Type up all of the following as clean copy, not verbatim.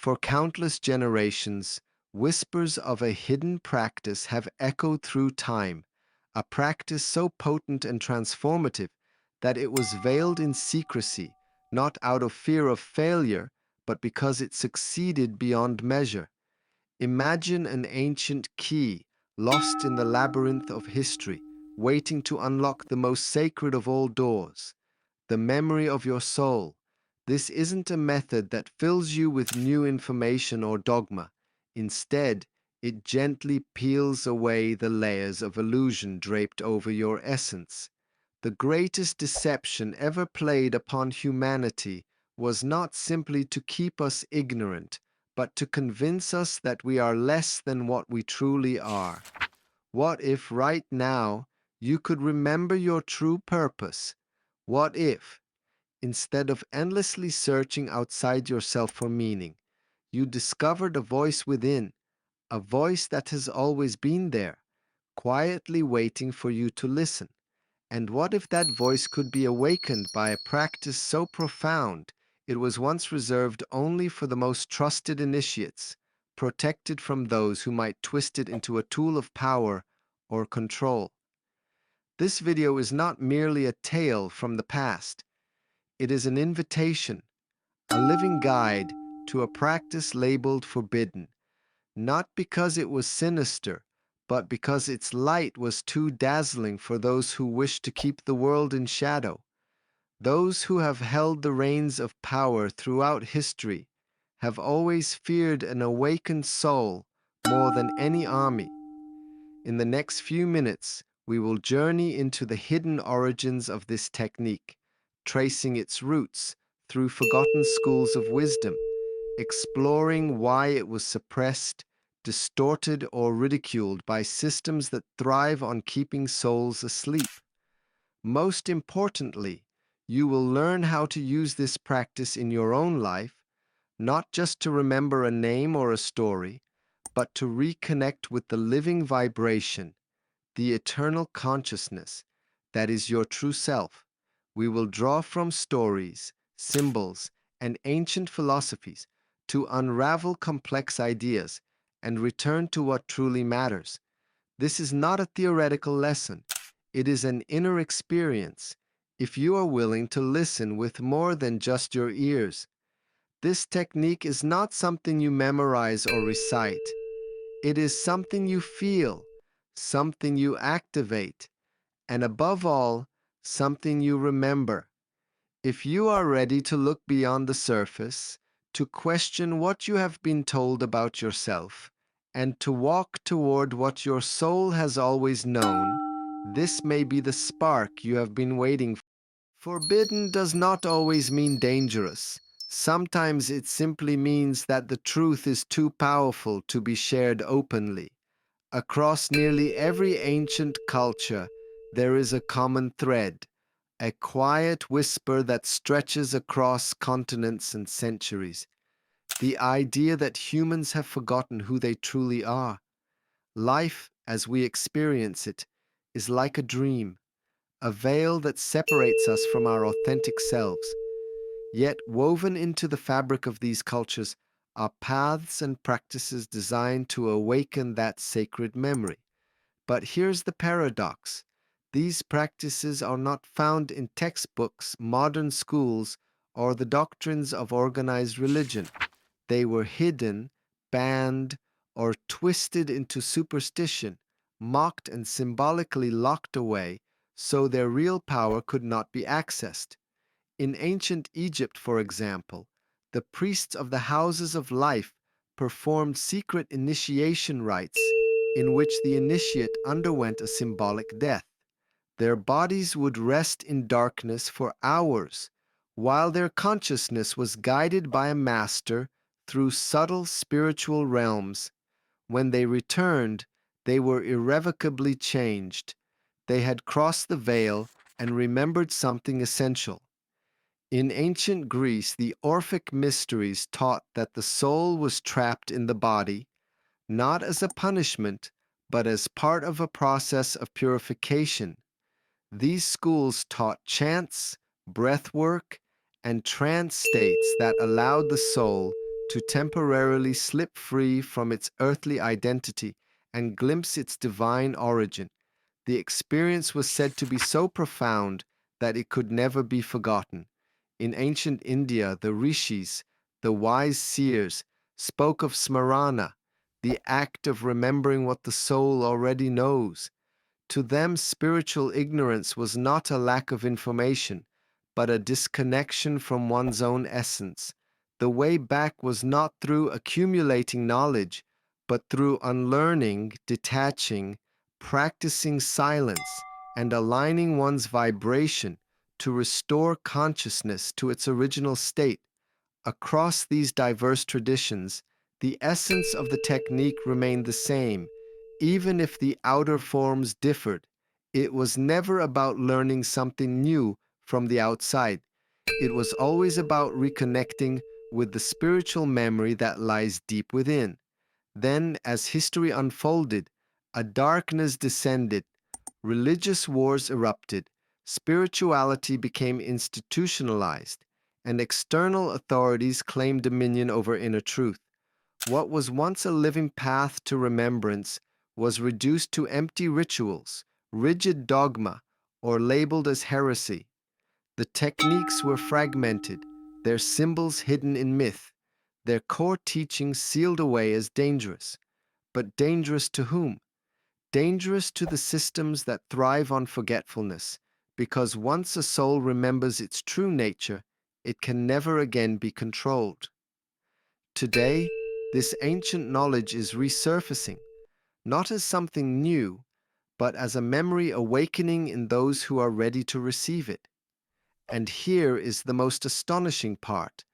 For countless generations, whispers of a hidden practice have echoed through time, a practice so potent and transformative that it was veiled in secrecy, not out of fear of failure, but because it succeeded beyond measure. Imagine an ancient key lost in the labyrinth of history, waiting to unlock the most sacred of all doors, the memory of your soul. This isn't a method that fills you with new information or dogma. Instead, it gently peels away the layers of illusion draped over your essence. The greatest deception ever played upon humanity was not simply to keep us ignorant, but to convince us that we are less than what we truly are. What if right now you could remember your true purpose? What if, instead of endlessly searching outside yourself for meaning, you discovered a voice within, a voice that has always been there, quietly waiting for you to listen? And what if that voice could be awakened by a practice so profound it was once reserved only for the most trusted initiates, protected from those who might twist it into a tool of power or control? This video is not merely a tale from the past. It is an invitation, a living guide to a practice labeled forbidden, not because it was sinister, but because its light was too dazzling for those who wished to keep the world in shadow. Those who have held the reins of power throughout history have always feared an awakened soul more than any army. In the next few minutes, we will journey into the hidden origins of this technique, tracing its roots through forgotten schools of wisdom, exploring why it was suppressed, distorted, or ridiculed by systems that thrive on keeping souls asleep. Most importantly, you will learn how to use this practice in your own life, not just to remember a name or a story, but to reconnect with the living vibration, the eternal consciousness that is your true self. We will draw from stories, symbols, and ancient philosophies to unravel complex ideas and return to what truly matters. This is not a theoretical lesson, it is an inner experience, if you are willing to listen with more than just your ears. This technique is not something you memorize or recite. It is something you feel, something you activate, and above all, something you remember. If you are ready to look beyond the surface, to question what you have been told about yourself, and to walk toward what your soul has always known, this may be the spark you have been waiting for. Forbidden does not always mean dangerous. Sometimes it simply means that the truth is too powerful to be shared openly. Across nearly every ancient culture, there is a common thread, a quiet whisper that stretches across continents and centuries. The idea that humans have forgotten who they truly are. Life, as we experience it, is like a dream, a veil that separates us from our authentic selves. Yet, woven into the fabric of these cultures are paths and practices designed to awaken that sacred memory. But here's the paradox. These practices are not found in textbooks, modern schools, or the doctrines of organized religion. They were hidden, banned, or twisted into superstition, mocked and symbolically locked away, so their real power could not be accessed. In ancient Egypt, for example, the priests of the houses of life performed secret initiation rites in which the initiate underwent a symbolic death. Their bodies would rest in darkness for hours, while their consciousness was guided by a master through subtle spiritual realms. When they returned, they were irrevocably changed. They had crossed the veil and remembered something essential. In ancient Greece, the Orphic mysteries taught that the soul was trapped in the body, not as a punishment, but as part of a process of purification. These schools taught chants, breath work, and trance states that allowed the soul to temporarily slip free from its earthly identity and glimpse its divine origin. The experience was said to be so profound that it could never be forgotten. In ancient India, the rishis, the wise seers, spoke of smarana, the act of remembering what the soul already knows. To them, spiritual ignorance was not a lack of information, but a disconnection from one's own essence. The way back was not through accumulating knowledge, but through unlearning, detaching, practicing silence, and aligning one's vibration to restore consciousness to its original state. Across these diverse traditions, the essence of the technique remained the same, even if the outer forms differed. It was never about learning something new from the outside. It was always about reconnecting with the spiritual memory that lies deep within. Then, as history unfolded, a darkness descended, religious wars erupted, spirituality became institutionalized, and external authorities claimed dominion over inner truth. What was once a living path to remembrance was reduced to empty rituals, rigid dogma, or labeled as heresy. The techniques were fragmented, their symbols hidden in myth, their core teachings sealed away as dangerous. But dangerous to whom? Dangerous to the systems that thrive on forgetfulness, because once a soul remembers its true nature, it can never again be controlled. Today, this ancient knowledge is resurfacing, not as something new, but as a memory awakening in those who are ready to receive it. And here is the most astonishing part.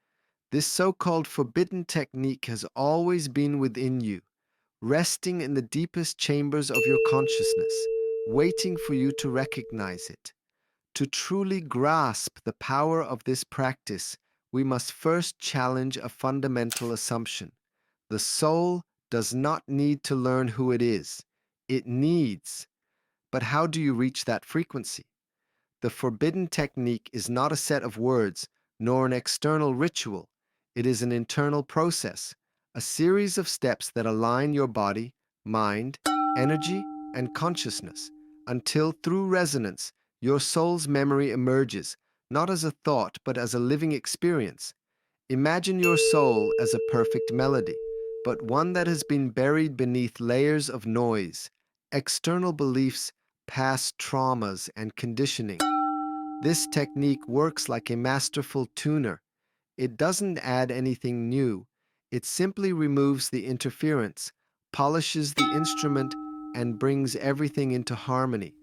This so-called forbidden technique has always been within you, resting in the deepest chambers of your consciousness, waiting for you to recognize it. To truly grasp the power of this practice, we must first challenge a fundamental assumption. The soul does not need to learn who it is. It needs. But how do you reach that frequency? The forbidden technique is not a set of words, nor an external ritual. It is an internal process, a series of steps that align your body, mind, energy, and consciousness until, through resonance, your soul's memory emerges, not as a thought, but as a living experience. Imagine your soul as a perfect melody, but one that has been buried beneath layers of noise, external beliefs, past traumas, and conditioning. This technique works like a masterful tuner. It doesn't add anything new. It simply removes the interference, polishes the instrument, and brings everything into harmony.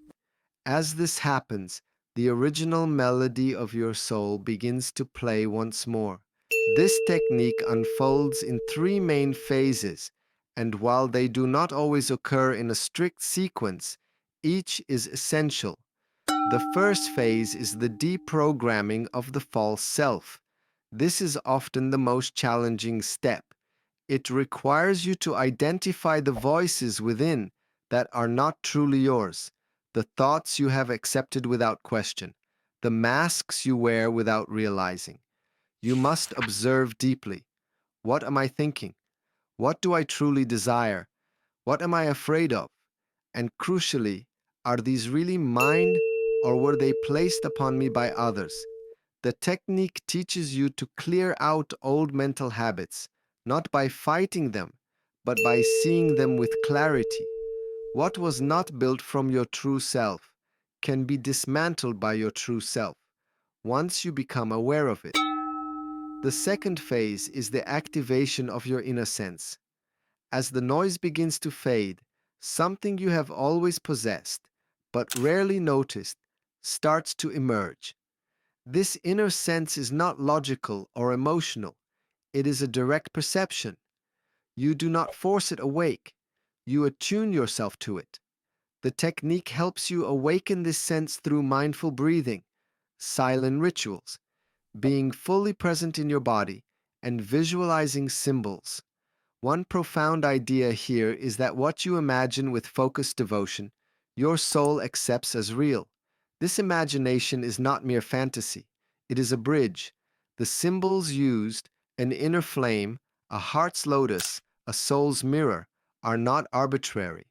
As this happens, the original melody of your soul begins to play once more. This technique unfolds in three main phases, and while they do not always occur in a strict sequence, each is essential. The first phase is the deprogramming of the false self. This is often the most challenging step. It requires you to identify the voices within that are not truly yours, the thoughts you have accepted without question, the masks you wear without realizing. You must observe deeply. What am I thinking? What do I truly desire? What am I afraid of? And crucially, are these really mine or were they placed upon me by others? The technique teaches you to clear out old mental habits, not by fighting them, but by seeing them with clarity. What was not built from your true self can be dismantled by your true self once you become aware of it. The second phase is the activation of your inner sense. As the noise begins to fade, something you have always possessed, but rarely noticed, starts to emerge. This inner sense is not logical or emotional. It is a direct perception. You do not force it awake. You attune yourself to it. The technique helps you awaken this sense through mindful breathing, silent rituals, being fully present in your body, and visualizing symbols. One profound idea here is that what you imagine with focused devotion, your soul accepts as real. This imagination is not mere fantasy, it is a bridge. The symbols used, an inner flame, A heart's lotus, a soul's mirror, are not arbitrary.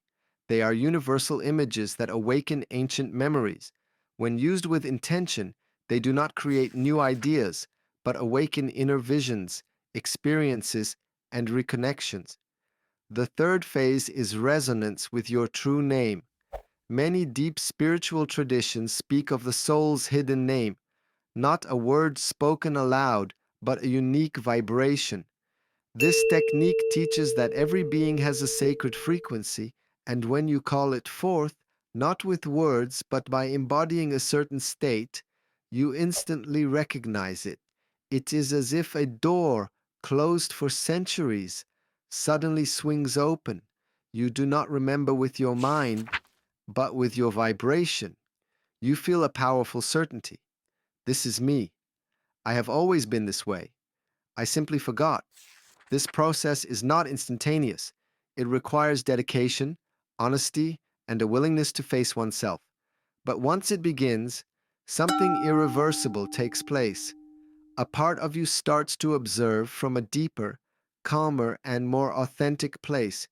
They are universal images that awaken ancient memories. When used with intention, they do not create new ideas, but awaken inner visions, experiences, and reconnections. The third phase is resonance with your true name. Many deep spiritual traditions speak of the soul's hidden name, not a word spoken aloud, but a unique vibration. This technique teaches that every being has a sacred frequency, and when you call it forth, not with words but by embodying a certain state, you instantly recognize it. It is as if a door, closed for centuries, suddenly swings open. You do not remember with your mind, but with your vibration. You feel a powerful certainty. This is me. I have always been this way. I simply forgot. This process is not instantaneous. It requires dedication, honesty, and a willingness to face oneself. But once it begins, something irreversible takes place. A part of you starts to observe from a deeper, calmer, and more authentic place.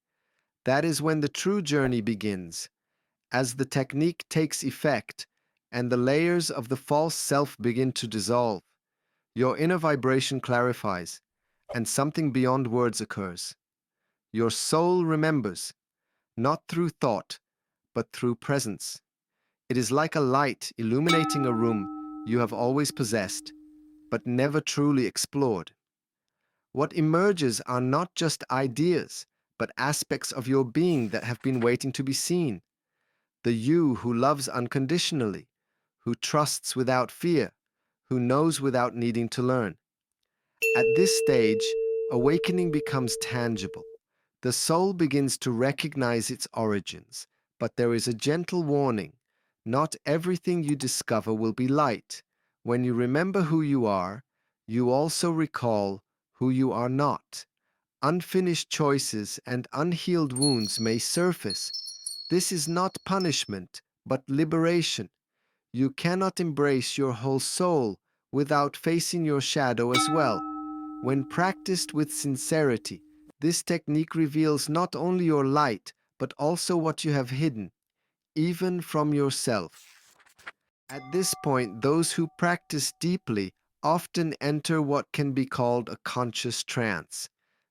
That is when the true journey begins. As the technique takes effect and the layers of the false self begin to dissolve, your inner vibration clarifies, and something beyond words occurs. Your soul remembers, not through thought, but through presence. It is like a light illuminating a room you have always possessed, but never truly explored. What emerges are not just ideas, but aspects of your being that have been waiting to be seen. The you who loves unconditionally, who trusts without fear, who knows without needing to learn. At this stage, awakening becomes tangible. The soul begins to recognize its origins, but there is a gentle warning. Not everything you discover will be light. When you remember who you are, you also recall who you are not. Unfinished choices and unhealed wounds may surface. This is not punishment, but liberation. You cannot embrace your whole soul without facing your shadow as well. When practiced with sincerity, this technique reveals not only your light, but also what you have hidden, even from yourself. At this point, those who practice deeply often enter what can be called a conscious trance.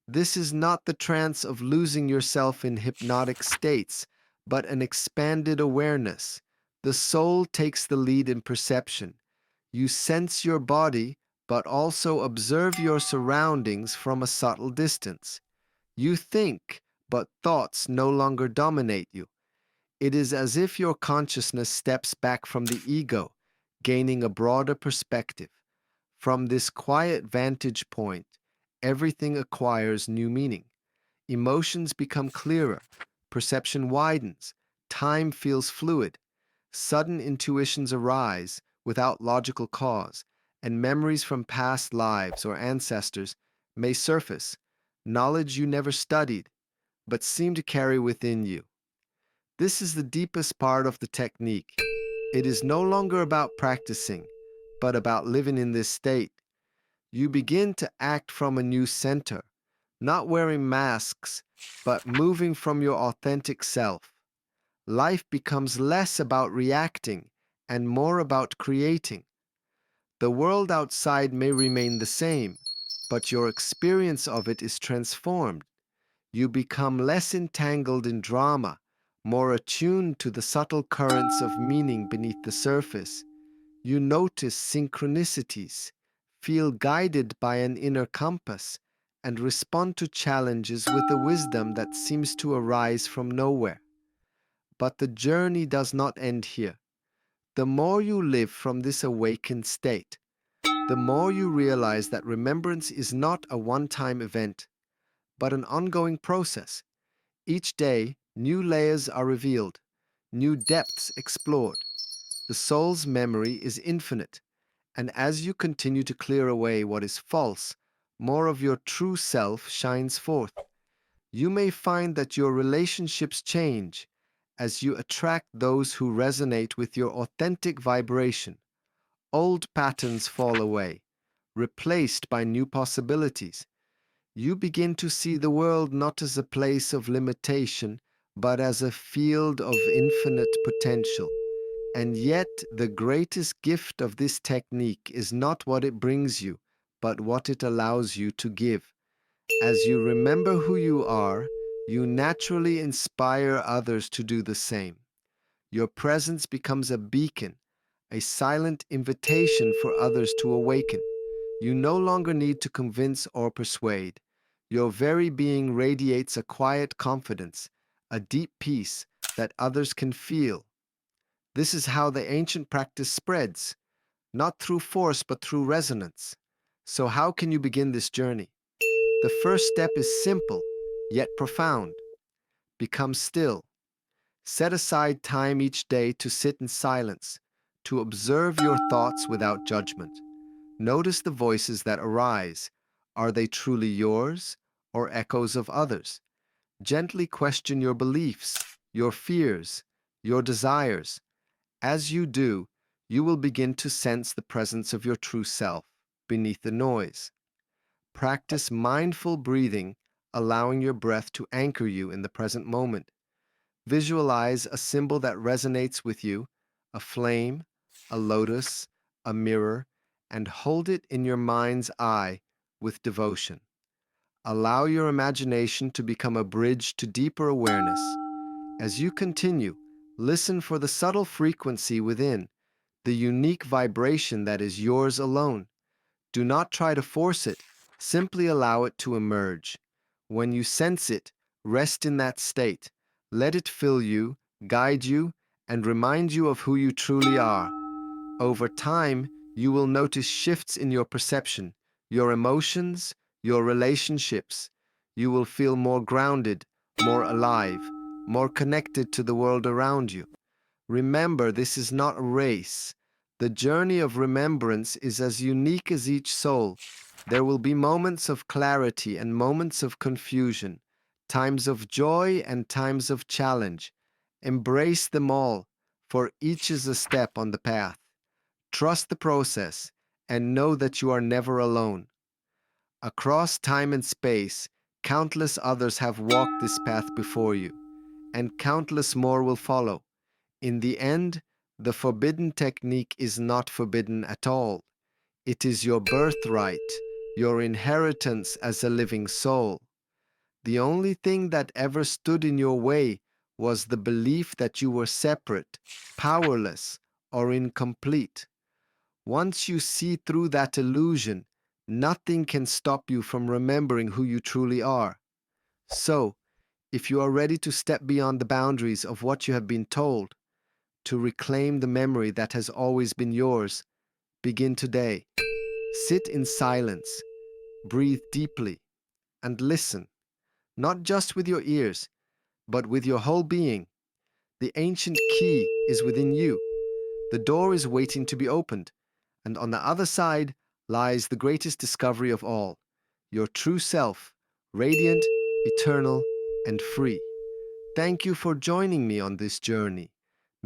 This is not the trance of losing yourself in hypnotic states, but an expanded awareness. The soul takes the lead in perception. You sense your body, but also observe your surroundings from a subtle distance. You think, but thoughts no longer dominate you. It is as if your consciousness steps back from the ego, gaining a broader perspective. From this quiet vantage point, everything acquires new meaning. Emotions become clearer, perception widens, time feels fluid, sudden intuitions arise without logical cause, and memories from past lives or ancestors may surface, knowledge you never studied, but seem to carry within you. This is the deepest part of the technique. It is no longer about practicing, but about living in this state. You begin to act from a new center, not wearing masks, but moving from your authentic self. Life becomes less about reacting and more about creating. The world outside may remain the same, but your experience of it is transformed. You become less entangled in drama, more attuned to the subtle currents of meaning beneath the surface. You notice synchronicities, feel guided by an inner compass, and respond to challenges with a wisdom that seems to arise from nowhere. But the journey does not end here. The more you live from this awakened state, the more you realize that remembrance is not a one-time event, but an ongoing process. Each day, new layers are revealed, new depths explored. The soul's memory is infinite, and as you continue to clear away what is false, more of your true self shines forth. You may find that your relationships change as you attract those who resonate with your authentic vibration. Old patterns fall away, replaced by new possibilities. You begin to see the world not as a place of limitation, but as a field of infinite potential. And yet, the greatest gift of this technique is not what it brings you, but what it allows you to give. As you remember who you are, you naturally inspire others to do the same. Your presence becomes a beacon, a silent invitation for others to awaken. You no longer need to convince or persuade. Your very being radiates a quiet confidence, a deep peace that others can feel. This is how the ancient practice spreads, not through force but through resonance. So, how can you begin this journey? The first step is simple, yet profound. Become still. Set aside time each day to sit in silence, to observe your thoughts without judgment. Notice the voices that arise. Are they truly yours or echoes of others? Gently question your beliefs, your fears, your desires. As you do, you will begin to sense the presence of your true self beneath the noise. Practice mindful breathing, allowing your breath to anchor you in the present moment. Visualize a symbol that resonates with you, a flame, a lotus, a mirror, and hold it in your mind's eye with devotion. Allow your imagination to become a bridge to deeper awareness. As you continue, listen for the subtle frequency within, the unique vibration that is yours alone. Do not try to force it, simply allow it to emerge. When you sense it, rest in that state. Let it fill you, guide you, and remind you of who you truly are. Over time, you will notice shifts in your perception, your emotions, your relationships. You will feel more grounded, more alive, more connected to the world around you. Remember, this is not a race. The journey of remembrance is as unique as each soul. There will be moments of clarity and moments of confusion, times of joy and times of challenge. Embrace them all, for each is a step on the path. Trust the process and know that you are never alone. Across time and space, countless others have walked this path before you, and countless more will follow. In the end, the forbidden technique is not forbidden at all. It is your birthright, your inheritance as a living soul. The only thing that ever stood in your way was the belief that you were separate, powerless, or incomplete. Once you see through that illusion, nothing can stop you from remembering who you truly are. So, if you are ready to step beyond the boundaries of what you have been told, to reclaim the memory that has always been yours, begin today. Sit in silence, breathe deeply, and listen, not just with your ears, but with your whole being. The ancient key is within you. The door is waiting to be opened, and on the other side lies the greatest discovery of all, your true self, radiant, eternal, and free. Thank you for joining me on this journey.